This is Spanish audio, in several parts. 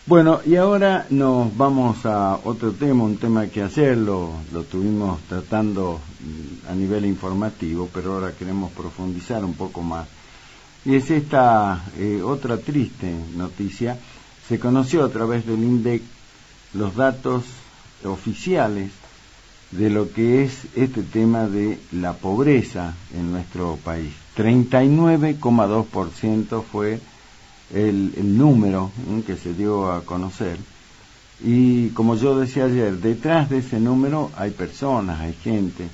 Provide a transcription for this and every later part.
Bueno, y ahora nos vamos a otro tema, un tema que ayer lo tuvimos tratando a nivel informativo, pero ahora queremos profundizar un poco más. Y es esta otra triste noticia. Se conoció a través del INDEC los datos oficiales de lo que es este tema de la pobreza en nuestro país. 39,2% fue el número que se dio a conocer, y como yo decía ayer, detrás de ese número hay personas, hay gente.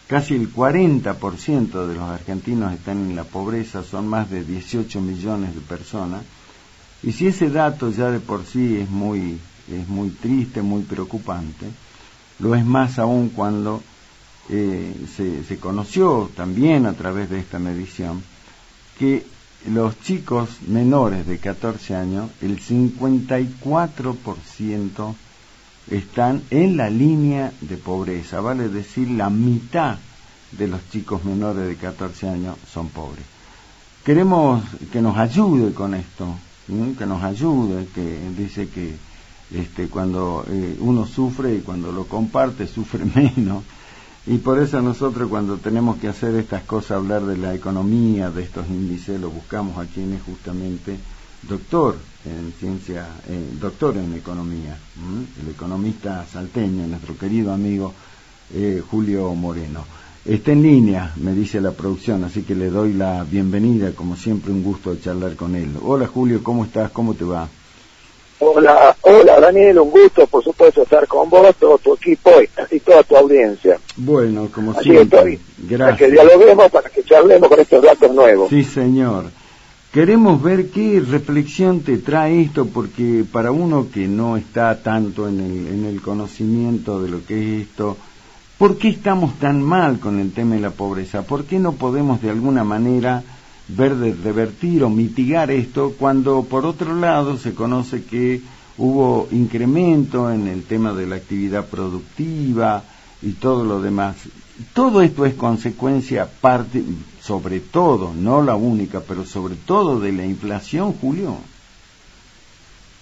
Casi el 40% de los argentinos están en la pobreza, son más de 18 millones de personas, y si ese dato ya de por sí es muy triste, muy preocupante, lo es más aún cuando se conoció también a través de esta medición que los chicos menores de 14 años, el 54% están en la línea de pobreza, vale decir, la mitad de los chicos menores de 14 años son pobres. Queremos que nos ayude con esto, que nos ayude, que dice que cuando uno sufre y cuando lo comparte sufre menos. Y por eso nosotros, cuando tenemos que hacer estas cosas, hablar de la economía, de estos índices, lo buscamos a quien es justamente doctor en ciencia, doctor en economía, el economista salteño, nuestro querido amigo Julio Moreno. Está en línea, me dice la producción, así que le doy la bienvenida, como siempre un gusto de charlar con él. Hola Julio, ¿cómo estás? ¿Cómo te va? Hola Daniel, un gusto por supuesto estar con vos, todo tu equipo y toda tu audiencia. Bueno, como así siempre, gracias. Para gracias. que dialoguemos, para que charlemos con estos datos nuevos. Sí, señor. Queremos ver qué reflexión te trae esto, porque para uno que no está tanto en el conocimiento de lo que es esto, ¿por qué estamos tan mal con el tema de la pobreza? ¿Por qué no podemos de alguna manera ver de revertir o mitigar esto, cuando por otro lado se conoce que hubo incremento en el tema de la actividad productiva y todo lo demás? Todo esto es consecuencia, parte, sobre todo, no la única, pero sobre todo de la inflación, Julio.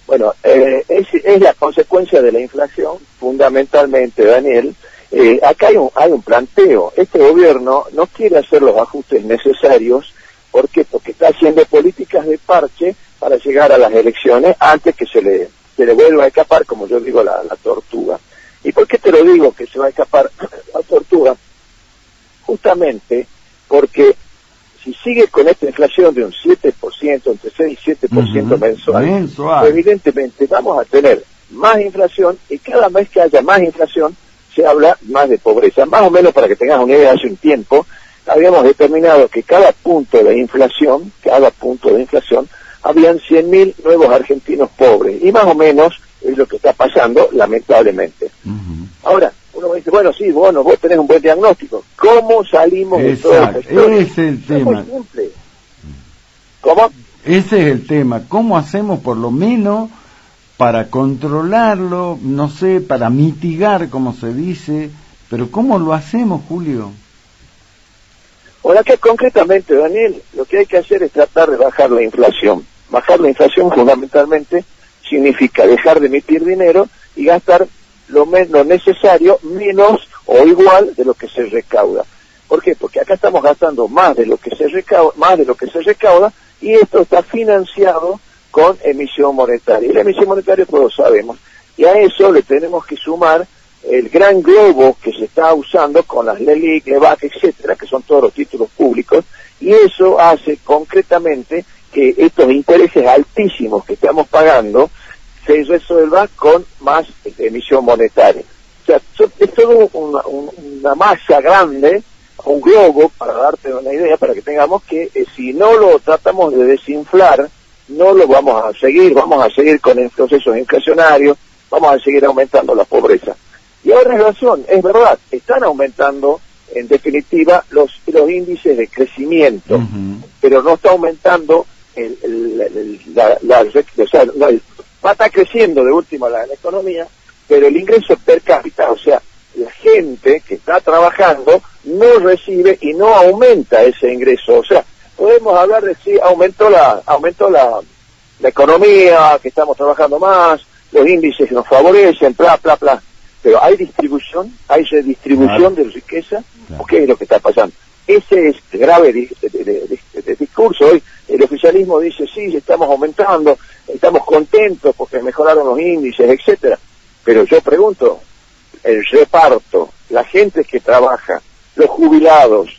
Bueno, es la consecuencia de la inflación, fundamentalmente, Daniel. Acá hay un planteo. Este gobierno no quiere hacer los ajustes necesarios. ¿Por qué? Porque está haciendo políticas de parche para llegar a las elecciones antes que se le vuelva a escapar, como yo digo, la tortuga. ¿Y por qué te lo digo que se va a escapar la tortuga? Justamente porque si sigue con esta inflación de un 7%, entre 6 y 7% mensual, evidentemente vamos a tener más inflación, y cada vez que haya más inflación se habla más de pobreza. Más o menos, para que tengas una idea, hace un tiempo habíamos determinado que cada punto de inflación, habían 100.000 nuevos argentinos pobres, y más o menos es lo que está pasando, lamentablemente. Ahora, uno me dice, bueno, sí, vos tenés un buen diagnóstico. ¿Cómo salimos de todo esto? Ese es el tema. Es muy simple. ¿Cómo? Ese es el tema. ¿Cómo hacemos por lo menos para controlarlo, no sé, para mitigar, como se dice, pero cómo lo hacemos, Julio? Ahora, que concretamente, Daniel, lo que hay que hacer es tratar de bajar la inflación. Bajar la inflación fundamentalmente significa dejar de emitir dinero y gastar lo necesario, menos o igual de lo que se recauda. ¿Por qué? Porque acá estamos gastando más de lo que se recauda, y esto está financiado con emisión monetaria. Y la emisión monetaria todos sabemos. Y a eso le tenemos que sumar el gran globo que se está usando con las LELIQ, LEVAC, etcétera, que son todos los títulos públicos, y eso hace concretamente que estos intereses altísimos que estamos pagando se resuelva con más emisión monetaria. O sea, es todo una masa grande, un globo, para darte una idea, para que tengamos que, si no lo tratamos de desinflar, no lo vamos a seguir con el proceso inflacionario, vamos a seguir aumentando la pobreza. Y ahora es verdad, están aumentando en definitiva los índices de crecimiento, pero no está aumentando va a estar creciendo de última la economía, pero el ingreso per cápita, o sea, la gente que está trabajando no recibe y no aumenta ese ingreso. O sea, podemos hablar de si aumentó la la economía, que estamos trabajando más, los índices nos favorecen, bla, bla, bla. Pero hay distribución, hay redistribución de riqueza, ¿o qué es lo que está pasando? Ese es el grave de discurso. Hoy el oficialismo dice, sí, estamos aumentando, estamos contentos porque mejoraron los índices, etcétera. Pero yo pregunto, el reparto, la gente que trabaja, los jubilados,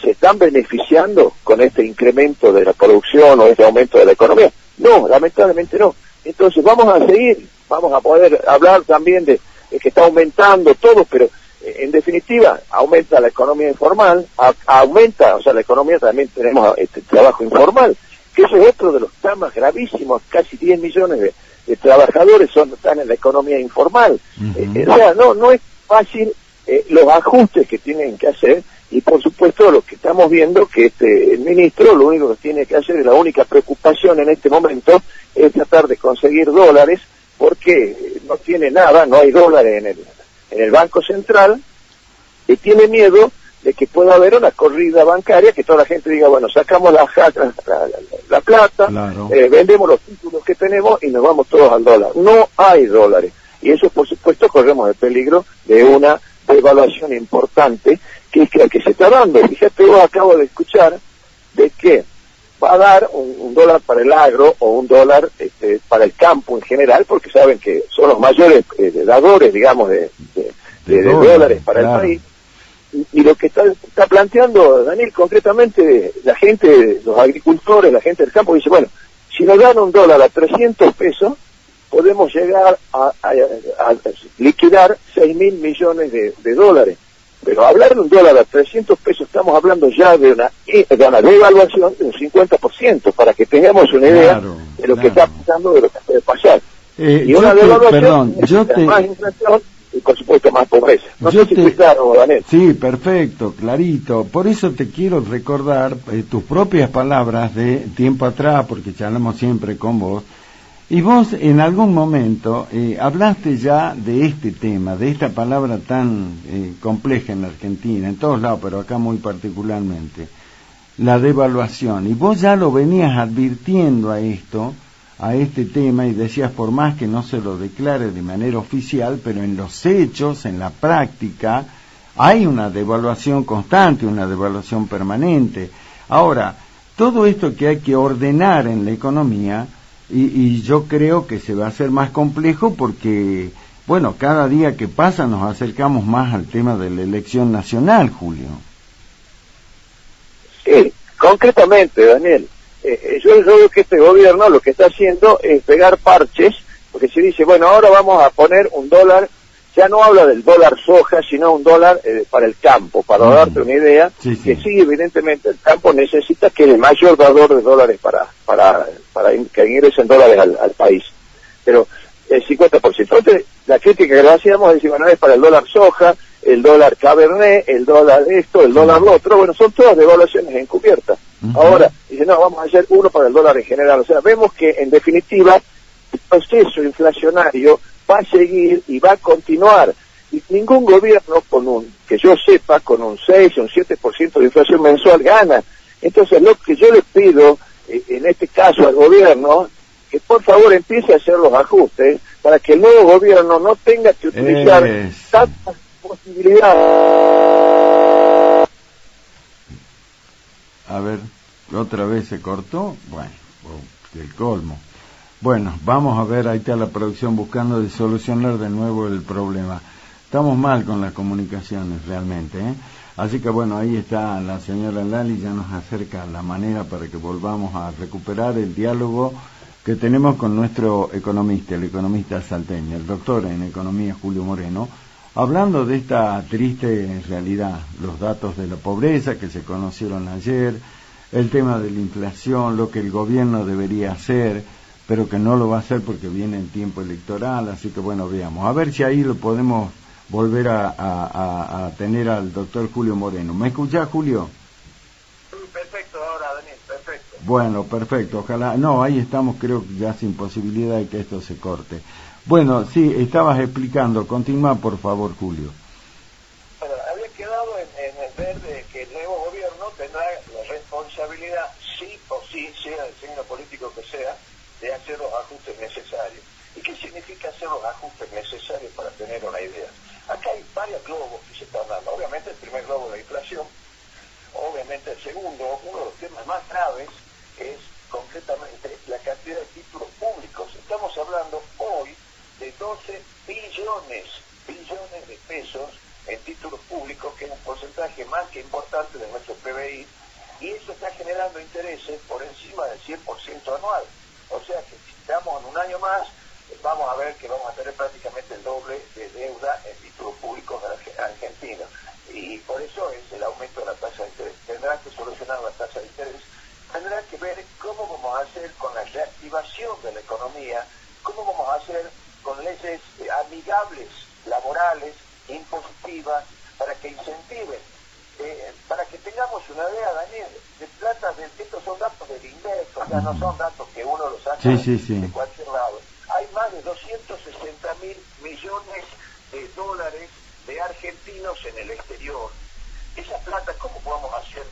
¿se están beneficiando con este incremento de la producción o este aumento de la economía? No, lamentablemente no. Entonces vamos a seguir, vamos a poder hablar también de que está aumentando todo, pero en definitiva aumenta la economía informal, aumenta, o sea, la economía también tenemos este trabajo informal, que eso es otro de los temas gravísimos. Casi 10 millones de trabajadores están en la economía informal. O sea, no es fácil los ajustes que tienen que hacer, y por supuesto lo que estamos viendo que el ministro lo único que tiene que hacer, y la única preocupación en este momento, es tratar de conseguir dólares, porque no tiene nada, no hay dólares en el Banco Central, y tiene miedo de que pueda haber una corrida bancaria, que toda la gente diga, bueno, sacamos la plata, claro, vendemos los títulos que tenemos y nos vamos todos al dólar. No hay dólares, y eso por supuesto corremos el peligro de una devaluación importante, que es la que se está dando. Fíjate, vos acabo de escuchar de que va a dar un dólar para el agro, o un dólar para el campo en general, porque saben que son los mayores dadores, digamos, de dólares para el país. Y lo que está planteando Daniel concretamente, la gente, los agricultores, la gente del campo, dice, bueno, si nos dan un dólar a 300 pesos, podemos llegar a liquidar 6.000 millones de dólares. Pero hablar de un dólar a 300 pesos, estamos hablando ya de una devaluación de un 50%, para que tengamos una idea de lo que está pasando, de lo que puede pasar. Y una devaluación más inflación y por supuesto más pobreza. No sé si fui claro, Daniel. Sí, perfecto, clarito. Por eso te quiero recordar tus propias palabras de tiempo atrás, porque charlamos siempre con vos. Y vos en algún momento hablaste ya de este tema, de esta palabra tan compleja en la Argentina, en todos lados, pero acá muy particularmente, la devaluación. Y vos ya lo venías advirtiendo a este tema, y decías, por más que no se lo declare de manera oficial, pero en los hechos, en la práctica, hay una devaluación constante, una devaluación permanente. Ahora, todo esto que hay que ordenar en la economía, y yo creo que se va a hacer más complejo porque, bueno, cada día que pasa nos acercamos más al tema de la elección nacional, Julio. Sí, concretamente, Daniel, yo veo que este gobierno lo que está haciendo es pegar parches, porque se dice, bueno, ahora vamos a poner un dólar, ya no habla del dólar soja, sino un dólar para el campo, para darte una idea, que sí, evidentemente el campo necesita, que es el mayor dador de dólares para que ingresen dólares al país, pero el 50%. Entonces, la crítica que le hacíamos es decir, bueno, es para el dólar soja, el dólar cabernet, el dólar esto, el dólar lo otro, bueno, son todas devaluaciones encubiertas. Ahora, dice, no, vamos a hacer uno para el dólar en general. O sea, vemos que en definitiva el proceso inflacionario va a seguir y va a continuar. Y ningún gobierno, que yo sepa, con un 6 o un 7% de inflación mensual gana. Entonces, lo que yo le pido, en este caso al gobierno, que por favor empiece a hacer los ajustes para que el nuevo gobierno no tenga que utilizar tantas posibilidades. A ver, otra vez se cortó. Bueno, el colmo. Bueno, vamos a ver, ahí está la producción buscando de solucionar de nuevo el problema. Estamos mal con las comunicaciones realmente, ¿eh? Así que bueno, ahí está la señora Lali, ya nos acerca la manera para que volvamos a recuperar el diálogo que tenemos con nuestro economista, el economista salteño, el doctor en economía Julio Moreno, hablando de esta triste realidad, los datos de la pobreza que se conocieron ayer, el tema de la inflación, lo que el gobierno debería hacer, pero que no lo va a hacer porque viene el tiempo electoral, así que bueno, veamos. A ver si ahí lo podemos volver a tener al doctor Julio Moreno. ¿Me escuchás, Julio? Sí, perfecto ahora, Daniel, perfecto. Bueno, perfecto, ojalá. No, ahí estamos, creo que ya sin posibilidad de que esto se corte. Bueno, sí, estabas explicando. Continúa, por favor, Julio. Bueno, había quedado en ver de que el nuevo gobierno tendrá la responsabilidad, sí o sí, sea el signo político que sea, de hacer los ajustes necesarios. ¿Y qué significa hacer los ajustes necesarios para tener una idea? Acá hay varios globos que se están dando. Obviamente el primer globo de la inflación, obviamente el segundo, uno de los temas más graves es concretamente la cantidad de títulos públicos. Estamos hablando hoy de 12 billones de pesos en títulos públicos, que es un porcentaje más que importante de nuestro PBI, y eso está generando intereses por encima del 100% anual. O sea que si estamos en un año más, vamos a ver que vamos a tener prácticamente el doble de deuda en títulos públicos argentinos. Y por eso es el aumento de la tasa de interés. Tendrá que solucionar la tasa de interés, tendrá que ver cómo vamos a hacer con la reactivación de la economía, cómo vamos a hacer con leyes amigables, laborales, impositivas, para que incentiven, para que tengamos una idea, Daniel, de plata, estos son datos del INDEC, o sea, no son datos que uno los saca de cualquier lado. Hay más de 260.000 millones de dólares de argentinos en el exterior. Esa plata, ¿cómo podemos hacer?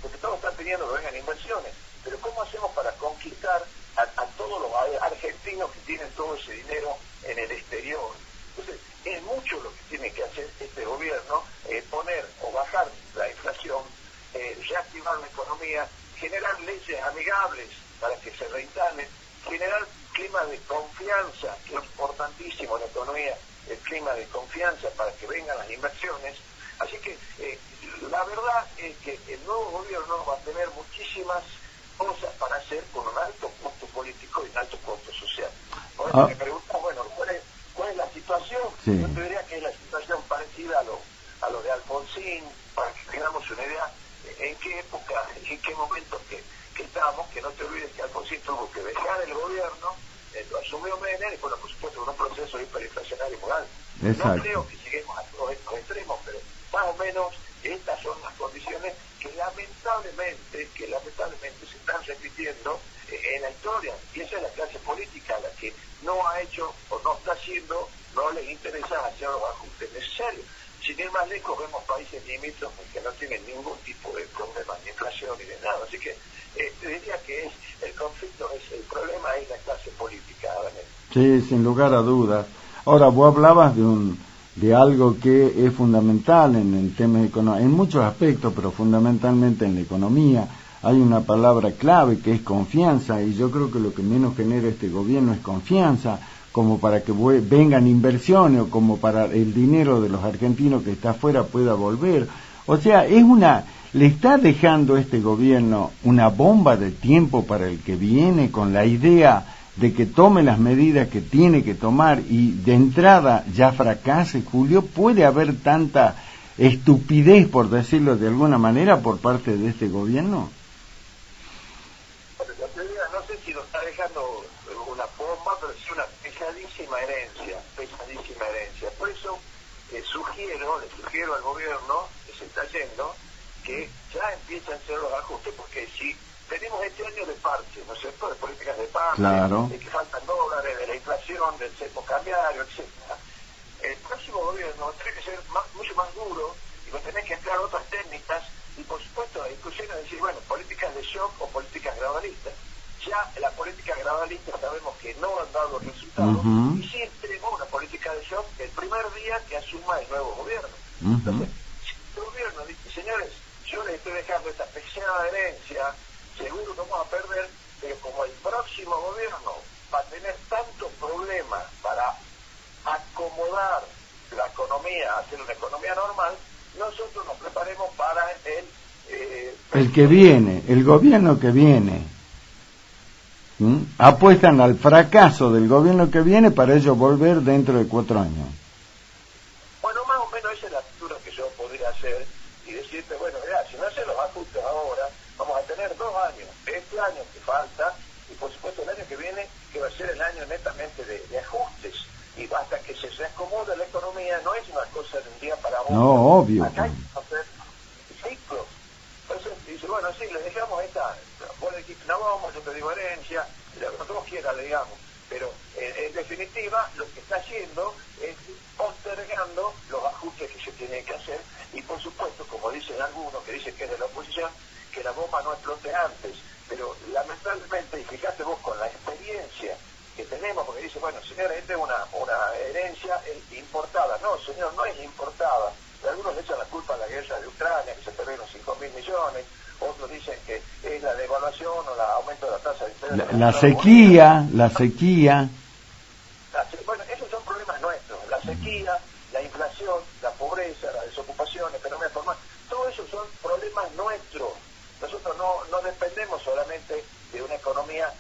Porque todos están pidiendo que vengan inversiones, pero ¿cómo hacemos para conquistar a todos los argentinos que tienen todo ese dinero en el exterior? Entonces, es mucho lo que tiene que hacer este gobierno, poner o bajar la inflación, reactivar la economía, generar leyes amigables para que se reinstalen, generar clima de confianza, que es importantísimo en la economía, el clima de confianza para que vengan las inversiones. Así que la verdad es que el nuevo gobierno va a tener muchísimas cosas para hacer con un alto costo político y un alto costo social. Por eso me preguntas, bueno, ¿cuál es la situación? Sí. Yo te diría que es la situación parecida a lo de Alfonsín, para que tengamos una idea en qué época, en qué momento que estábamos, que no te olvides que Alfonsín tuvo que dejar el gobierno, lo asumió Menem, y bueno, por supuesto, con un proceso hiperinflacionario muy alto. No creo que lleguemos a todos estos extremos, pero más o menos estas son las condiciones que lamentablemente se están repitiendo en la historia, y esa es la clase política, la que no ha hecho o no está haciendo, no les interesa hacer los ajustes necesarios. Sin ir más lejos, vemos países limítrofes que no tienen ningún tipo de problema de inflación ni de nada. Así que te diría que el conflicto, el problema es la clase política, Daniel. Sí, sin lugar a dudas. Ahora, vos hablabas de algo que es fundamental en el tema económico, en muchos aspectos, pero fundamentalmente en la economía. Hay una palabra clave que es confianza, y yo creo que lo que menos genera este gobierno es confianza, como para que vengan inversiones o como para el dinero de los argentinos que está afuera pueda volver. O sea, le está dejando este gobierno una bomba de tiempo para el que viene, con la idea de que tome las medidas que tiene que tomar y de entrada ya fracase. Julio, ¿puede haber tanta estupidez, por decirlo de alguna manera, por parte de este gobierno? No sé si lo está dejando una bomba, pero es una pesadísima herencia. Por eso le sugiero al gobierno que se está yendo, que ya empiecen a hacer los ajustes, porque si tenemos este año de parche, ¿no es cierto?, de políticas de parche, claro, de que faltan dólares, de la inflación, del cepo cambiario, etcétera. El próximo gobierno tiene que ser mucho más duro, y va a tener que emplear otras técnicas, y por supuesto la discusión es decir, bueno, políticas de shock o políticas gradualistas. Ya la política gradualista sabemos que no han dado resultados, y sí tenemos una política de shock el primer día que asuma el nuevo gobierno. Entonces, si el gobierno dice, señores, yo les estoy dejando esta pesada herencia, seguro que vamos a perder, pero como el próximo gobierno va a tener tantos problemas para acomodar la economía, hacer una economía normal, nosotros nos preparemos para el que viene, el gobierno que viene. Apuestan al fracaso del gobierno que viene para ellos volver dentro de 4 años. Bueno, más o menos esa es la lectura que yo podría hacer, y decirte, bueno, mira, si no hacen los ajustes ahora, vamos a tener 2 años, este año que falta, y por supuesto el año que viene, que va a ser el año netamente de ajustes, y hasta que se reacomode la economía, no es una cosa de un día para otro. No, obvio. Acá hay que hacer ciclos. Entonces dice, bueno, sí, le dejamos esta, vos le dijiste, no vamos, yo te digo herencia, lo que vos quieras, le digamos, pero en definitiva lo que está haciendo es postergando los ajustes que se tienen que hacer, y por supuesto, como dicen algunos que dicen que es de la oposición, que la bomba no explote antes, pero lamentablemente, y fíjate vos con la experiencia una herencia importada. No, señor, no es importada. Algunos le echan la culpa a la guerra de Ucrania, que se perdieron 5.000 millones, otros dicen que es la devaluación o el aumento de la tasa de interés. La sequía. Bueno, esos son problemas nuestros. La sequía, la inflación, la pobreza, la desocupación, la economía formal, todo eso son problemas nuestros. Nosotros no dependemos solamente de una economía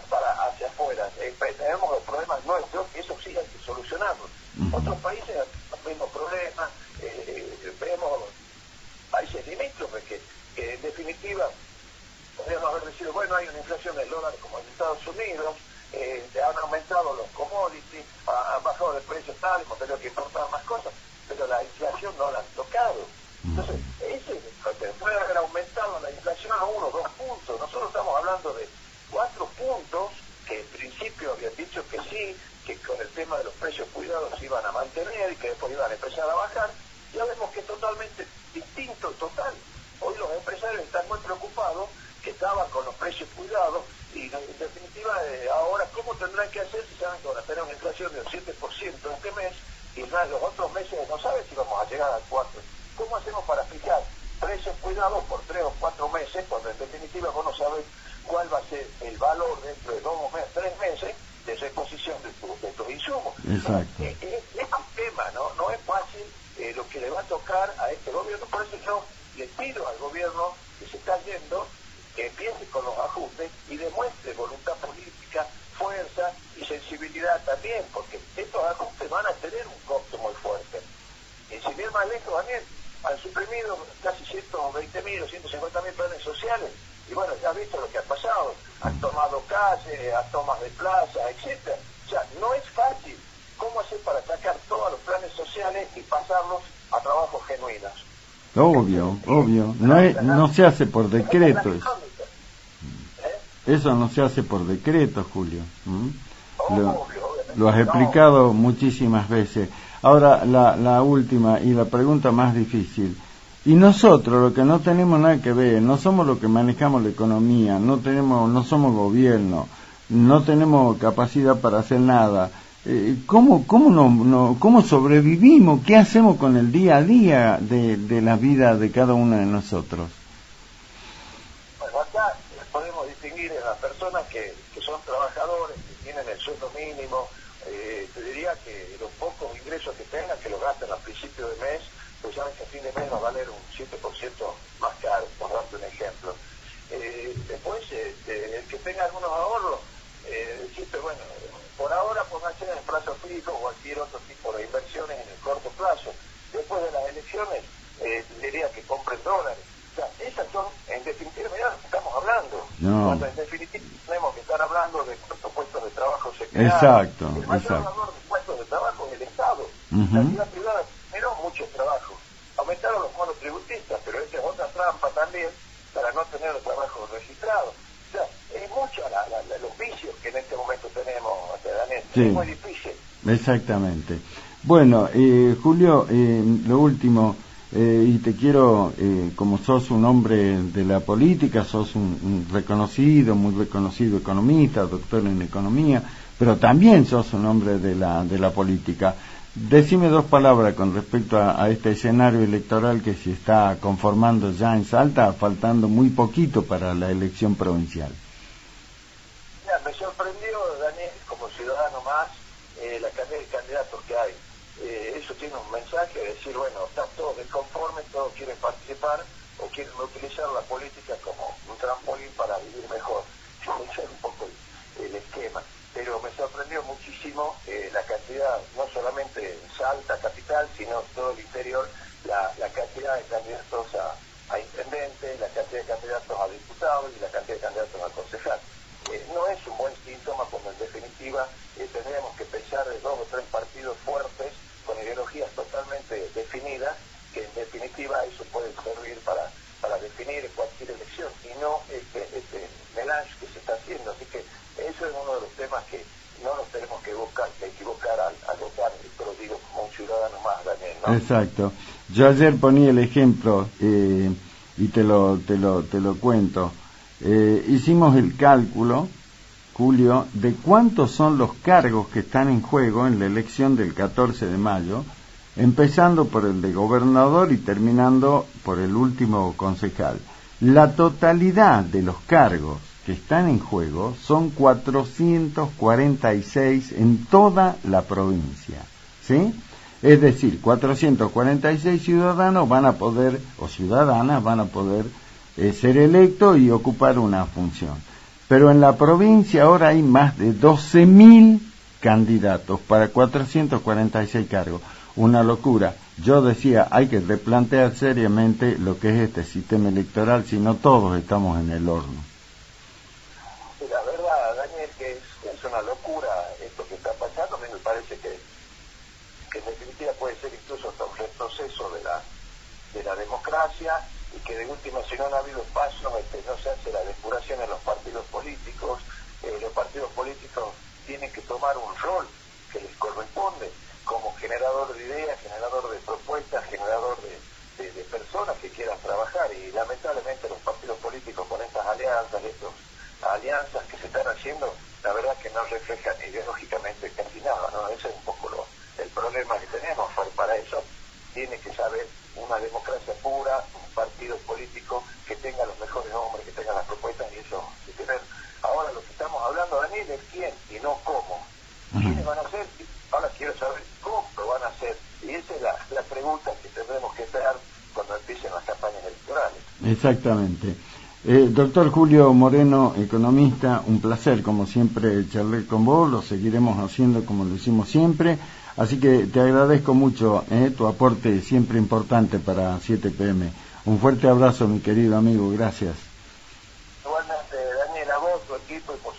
para hacia afuera. Tenemos los problemas nuestros y eso sí hay que solucionarlos. Otros países los mismos problemas. Vemos países limítrofes que en definitiva podríamos haber decidido, bueno, hay una inflación del dólar como en Estados Unidos, han aumentado los commodities, han bajado de precios tal, hemos tenido que importar más cosas, pero la inflación no la han tocado. Entonces, puede haber aumentado la inflación a 1 o 2 puntos. Nosotros estamos hablando de 4 puntos que en principio habían dicho que sí, que con el tema de los precios cuidados se iban a mantener y que después iban a empezar a bajar. Ya vemos que es totalmente distinto, total. Hoy los empresarios están muy preocupados, que estaban con los precios cuidados, y en definitiva ahora cómo tendrán que hacer si saben que van a tener una inflación del 7% este mes, y los otros meses no saben si vamos a llegar al 4%. ¿Cómo hacemos para fijar precios cuidados por 3 o 4 meses, cuando en definitiva vos no sabes cuál va a ser el valor dentro de 2 meses, 3 meses de reposición de tus insumos? Exacto. Es un tema, no es fácil lo que le va a tocar a este gobierno. Por eso yo le pido al gobierno que se está yendo, que empiece con los ajustes y demuestre voluntad política, fuerza y sensibilidad también, porque estos ajustes van a tener un costo muy fuerte. Y sin ir más lejos, Daniel, han suprimido casi 120.000 o 150.000 planes sociales, y bueno, ya has visto lo que ha pasado. Han tomado calles, han tomas de plaza, etcétera. O sea, no es fácil. ¿Cómo hacer para sacar todos los planes sociales y pasarlos a trabajos genuinos? Obvio. No se hace por decreto eso. Eso no se hace por decreto, Julio. Lo has explicado muchísimas veces. Ahora, la última y la pregunta más difícil. Y nosotros, lo que no tenemos nada que ver, no somos los que manejamos la economía, no somos gobierno, no tenemos capacidad para hacer nada. ¿Cómo sobrevivimos? ¿Qué hacemos con el día a día de la vida de cada uno de nosotros? Bueno, acá podemos distinguir a las personas que son trabajadores, que tienen el sueldo mínimo. Te diría que los pocos ingresos que tengan, que los gasten al principio de mes, pues saben que a fin de mes va a valer un 7% más caro, por darte un ejemplo. Después, el que tenga algunos ahorros, siempre, bueno, por ahora pónganse en el plazo fijo o cualquier otro tipo de inversiones en el corto plazo. Después de las elecciones, diría que compren dólares. O sea, esas son, en definitiva, mirá, estamos hablando. No. Cuando en definitiva tenemos que estar hablando de cuántos puestos de trabajo se crean. Exacto. El mayor valor de puestos de trabajo es el Estado. La actividad privada generó muchos trabajos. Aumentaron los monotributistas, pero esa es otra trampa también para no tener los trabajos registrados. O sea, es mucho los vicios que en este momento tenemos, Daniel. Sí. Es muy difícil. Exactamente. Bueno, Julio, lo último, y te quiero, como sos un hombre de la política, sos un muy reconocido economista, doctor en economía, pero también sos un hombre de la política. Decime 2 palabras con respecto a este escenario electoral que se está conformando ya en Salta, faltando muy poquito para la elección provincial. Mira, me sorprendió, Daniel, como ciudadano más, la cantidad de candidatos que hay. Eso tiene un mensaje de decir, bueno, están todos desconformes, todos quieren participar o quieren utilizar la política como un trampolín para vivir mejor. Ese es un poco el esquema. Pero me sorprendió muchísimo la cantidad, no solamente en Salta capital, sino todo el interior, la cantidad de candidatos a intendente, la cantidad de candidatos a diputados y la cantidad de candidatos a concejal. No es un buen síntoma, como en definitiva tendríamos que pensar de 2 o 3 partidos fuertes con ideologías totalmente definidas, que en definitiva eso puede servir para definir cualquier elección y no este melange que se está haciendo. Así que eso es uno de los temas que no nos tenemos que equivocar al votar, pero digo como un ciudadano más, Daniel, ¿no? Exacto. Yo ayer ponía el ejemplo y te lo cuento. Hicimos el cálculo Julio, de cuántos son los cargos que están en juego en la elección del 14 de mayo, empezando por el de gobernador y terminando por el último concejal. La totalidad de los cargos que están en juego son 446 en toda la provincia, ¿sí? Es decir, 446 ciudadanos van a poder, o ciudadanas van a poder ser electos y ocupar una función. Pero en la provincia ahora hay más de 12.000 candidatos para 446 cargos. Una locura. Yo decía, hay que replantear seriamente lo que es este sistema electoral, si no todos estamos en el horno. Y la verdad, Daniel, que es una locura esto que está pasando. A mí me parece que en definitiva puede ser incluso hasta un retroceso de la democracia, y que de última, si no han habido pasos, no se hace la depuración en los partidos políticos. Los partidos políticos tienen que tomar un rol que les corresponde como generador de ideas, generador de propuestas, generador de personas que quieran trabajar, y lamentablemente los partidos políticos con estas alianzas que se están haciendo, la verdad que no reflejan ideológicamente casi nada, ¿no? Ese es un poco el problema que tenemos. Para eso tiene que saber una democracia pura, un partido político que tenga los mejores hombres, que tenga las propuestas, y eso de tener. Ahora lo que estamos hablando, Daniel, es quién y no cómo. ¿Quiénes van a ser? Ahora quiero saber cómo lo van a hacer, y esa es la pregunta que tendremos que esperar cuando empiecen las campañas electorales. Exactamente. Doctor Julio Moreno, economista, un placer, como siempre, charlar con vos. Lo seguiremos haciendo como lo hicimos siempre. Así que te agradezco mucho tu aporte siempre importante para 7 PM. Un fuerte abrazo, mi querido amigo. Gracias. Igualmente, Daniel, a vos, tu equipo y por